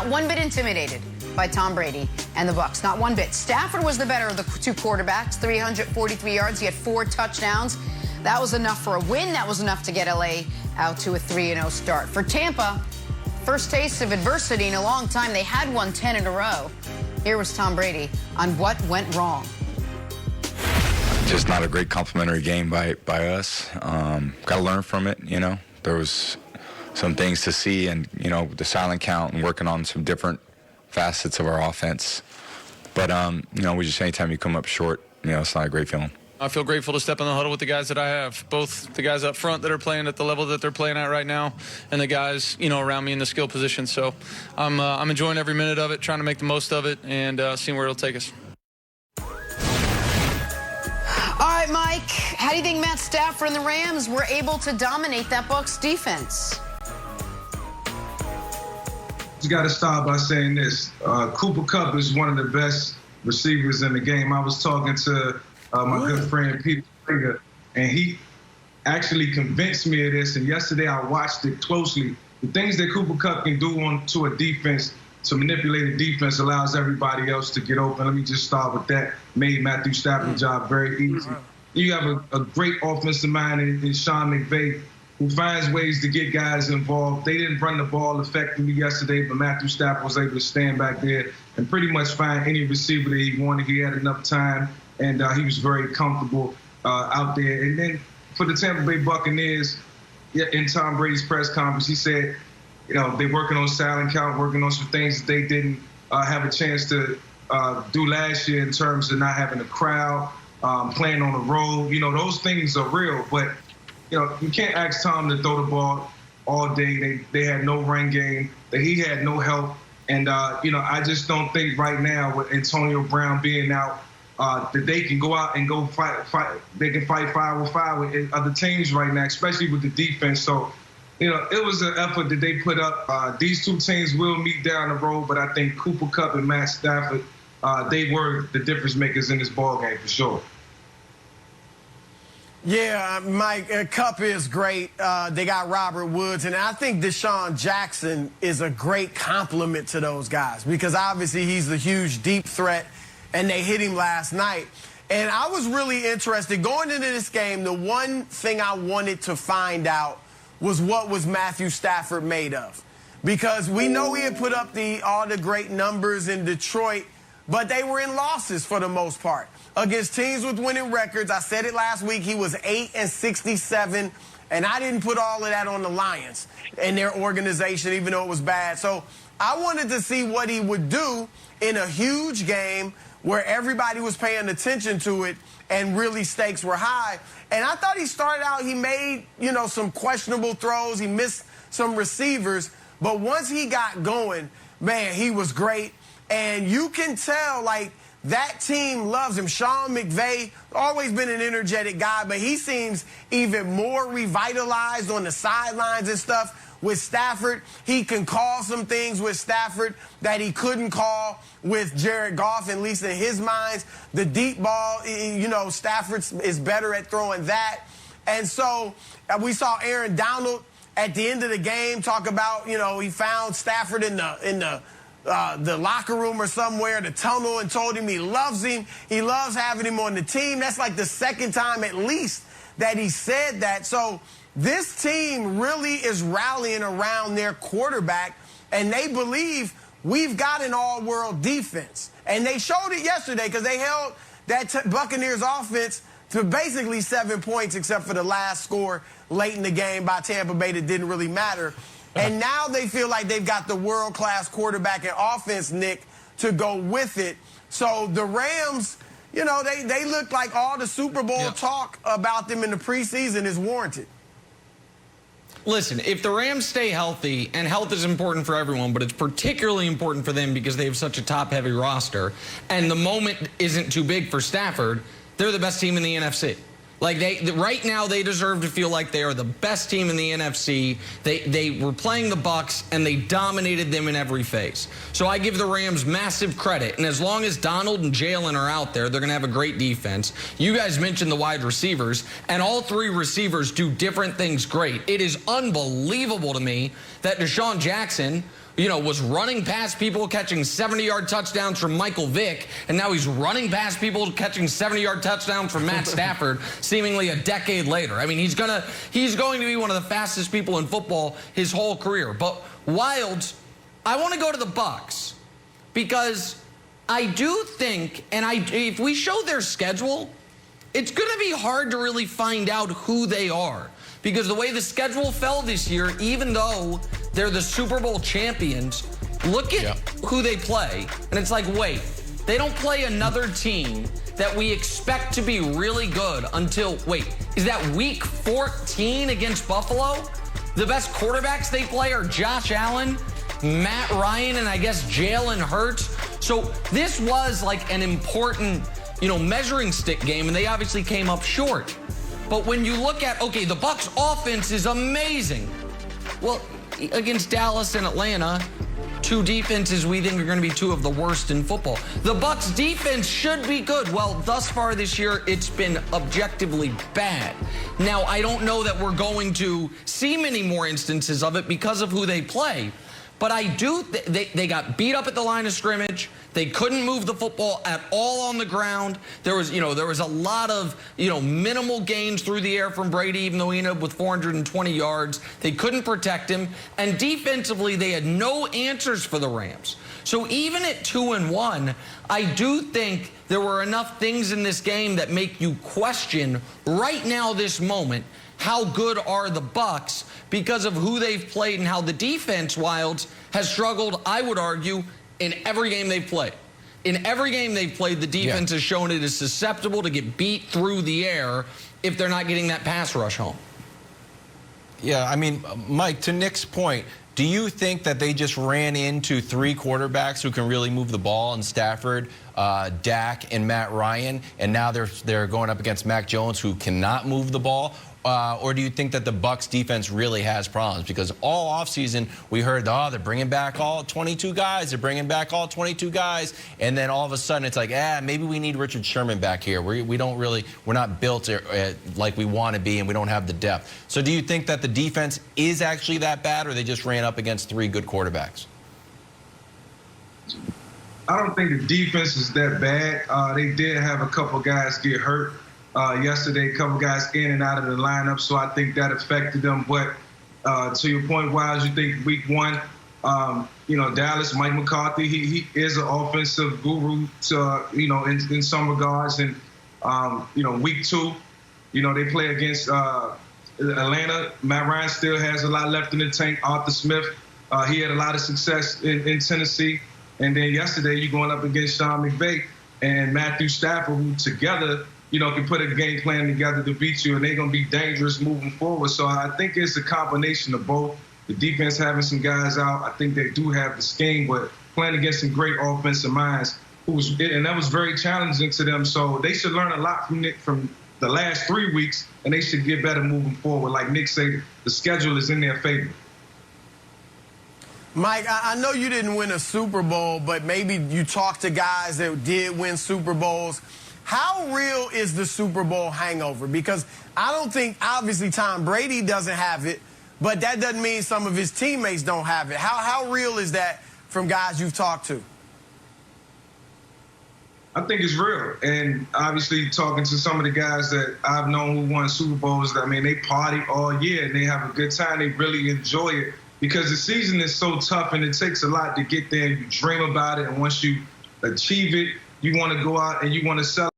not one bit intimidated by Tom Brady and the Bucs. Not one bit. Stafford was the better of the two quarterbacks, 343 yards. He had 4 touchdowns. That was enough for a win. That was enough to get L.A. out to a 3-0 start. For Tampa, first taste of adversity in a long time. They had won 10 in a row. Here was Tom Brady on what went wrong. Just not a great complimentary game by us. Got to learn from it, you know. There was some things to see, and, you know, the silent count and working on some different facets of our offense. But, you know, we just, anytime you come up short, you know, it's not a great feeling. I feel grateful to step in the huddle with the guys that I have, both the guys up front that are playing at the level that they're playing at right now, and the guys, you know, around me in the skill position. So I'm enjoying every minute of it, trying to make the most of it, and seeing where it'll take us. All right, Mike, how do you think Matt Stafford and the Rams were able to dominate that Bucs defense? You got to start by saying this. Cooper Kupp is one of the best receivers in the game. I was talking to my good friend Peter Springer, and he actually convinced me of this. And yesterday I watched it closely. The things that Cooper Kupp can do to a defense, to manipulate a defense, allows everybody else to get open. Let me just start with that. Made Matthew Stafford's job very easy. You have a great offensive mind in Sean McVay, who finds ways to get guys involved. They didn't run the ball effectively yesterday, but Matthew Stafford was able to stand back there and pretty much find any receiver that he wanted. He had enough time, and he was very comfortable out there. And then for the Tampa Bay Buccaneers, in Tom Brady's press conference, he said, you know, they're working on silent count, working on some things that they didn't have a chance to do last year in terms of not having a crowd, playing on the road. You know, those things are real, but you know, you can't ask Tom to throw the ball all day. They had no run game. That he had no help. And, you know, I just don't think right now with Antonio Brown being out that they can go out and go fight. They can fight 5-on-5 with other teams right now, especially with the defense. So, you know, it was an effort that they put up. These two teams will meet down the road, but I think Cooper Kupp and Matt Stafford, they were the difference makers in this ball game for sure. Yeah, Mike, Kupp is great. They got Robert Woods, and I think Deshaun Jackson is a great compliment to those guys because obviously he's the huge deep threat, and they hit him last night. And I was really interested. Going into this game, the one thing I wanted to find out was what was Matthew Stafford made of. Because we know he had put up all the great numbers in Detroit, but they were in losses for the most part. Against teams with winning records, I said it last week, he was 8-67, and I didn't put all of that on the Lions and their organization, even though it was bad. So I wanted to see what he would do in a huge game where everybody was paying attention to it and really stakes were high. And I thought he started out, he made, you know, some questionable throws. He missed some receivers. But once he got going, man, he was great. And you can tell, like, that team loves him. Sean McVay, always been an energetic guy, but he seems even more revitalized on the sidelines and stuff. With Stafford, he can call some things with Stafford that he couldn't call with Jared Goff, at least in his mind. The deep ball, you know, Stafford is better at throwing that. And so we saw Aaron Donald at the end of the game talk about, you know, he found Stafford in the locker room or somewhere, the tunnel, and told him he loves him. He loves having him on the team. That's like the second time at least that he said that. So this team really is rallying around their quarterback, and they believe we've got an all-world defense. And they showed it yesterday because they held that Buccaneers offense to basically 7 points except for the last score late in the game by Tampa Bay that didn't really matter. And now they feel like they've got the world-class quarterback and offense, Nick, to go with it. So the Rams, you know, they look like all the Super Bowl talk about them in the preseason is warranted. Listen, if the Rams stay healthy, and health is important for everyone, but it's particularly important for them because they have such a top-heavy roster, and the moment isn't too big for Stafford, they're the best team in the NFC. Like, right now, they deserve to feel like they are the best team in the NFC. They were playing the Bucs, and they dominated them in every phase. So I give the Rams massive credit. And as long as Donald and Jalen are out there, they're going to have a great defense. You guys mentioned the wide receivers, and all three receivers do different things great. It is unbelievable to me that Deshaun Jackson was running past people catching 70-yard touchdowns from Michael Vick, and now he's running past people catching 70-yard touchdowns from Matt Stafford seemingly a decade later. I mean, he's going to be one of the fastest people in football his whole career. But Wildes, I want to go to the Bucs because I do think, and if we show their schedule, it's going to be hard to really find out who they are. Because the way the schedule fell this year, even though they're the Super Bowl champions, look at who they play. And it's like, wait, they don't play another team that we expect to be really good until, wait, is that week 14 against Buffalo? The best quarterbacks they play are Josh Allen, Matt Ryan, and I guess Jalen Hurts. So this was like an important, measuring stick game, and they obviously came up short. But when you look at, okay, the Bucs offense is amazing. Well, against Dallas and Atlanta, two defenses we think are going to be two of the worst in football. The Bucs defense should be good. Well, thus far this year, it's been objectively bad. Now, I don't know that we're going to see many more instances of it because of who they play. But I do, they got beat up at the line of scrimmage. They couldn't move the football at all on the ground. There was a lot of, minimal gains through the air from Brady, even though he ended up with 420 yards. They couldn't protect him. And defensively, they had no answers for the Rams. So even at 2-1, I do think there were enough things in this game that make you question right now, this moment, how good are the Bucs because of who they've played and how the defense, Wildes, has struggled, I would argue, in every game they've played. In every game they've played, the defense has shown it is susceptible to get beat through the air if they're not getting that pass rush home. Yeah, I mean, Mike, to Nick's point, do you think that they just ran into three quarterbacks who can really move the ball in Stafford, Dak, and Matt Ryan, and now they're going up against Mac Jones, who cannot move the ball? Or do you think that the Bucs defense really has problems? Because all offseason we heard, they're bringing back all 22 guys. They're bringing back all 22 guys. And then all of a sudden it's like, maybe we need Richard Sherman back here. We're not built like we want to be, and we don't have the depth. So do you think that the defense is actually that bad, or they just ran up against three good quarterbacks? I don't think the defense is that bad. They did have a couple guys get hurt. Yesterday, a couple guys in and out of the lineup, so I think that affected them. But to your point, Wiles, you think week one, Dallas, Mike McCarthy, he is an offensive guru, in some regards. And, week two, they play against Atlanta. Matt Ryan still has a lot left in the tank. Arthur Smith, he had a lot of success in Tennessee. And then yesterday, you're going up against Sean McVay and Matthew Stafford, who together, can put a game plan together to beat you, and they're going to be dangerous moving forward. So I think it's a combination of both. The defense having some guys out. I think they do have the scheme, but playing against some great offensive minds, and that was very challenging to them. So they should learn a lot from the last 3 weeks, and they should get better moving forward. Like Nick said, the schedule is in their favor. Mike, I know you didn't win a Super Bowl, but maybe you talked to guys that did win Super Bowls. How real is the Super Bowl hangover? Because I don't think, obviously, Tom Brady doesn't have it, but that doesn't mean some of his teammates don't have it. How real is that from guys you've talked to? I think it's real. And obviously, talking to some of the guys that I've known who won Super Bowls, I mean, they party all year and they have a good time. They really enjoy it because the season is so tough and it takes a lot to get there. You dream about it, and once you achieve it, you want to go out and you want to celebrate.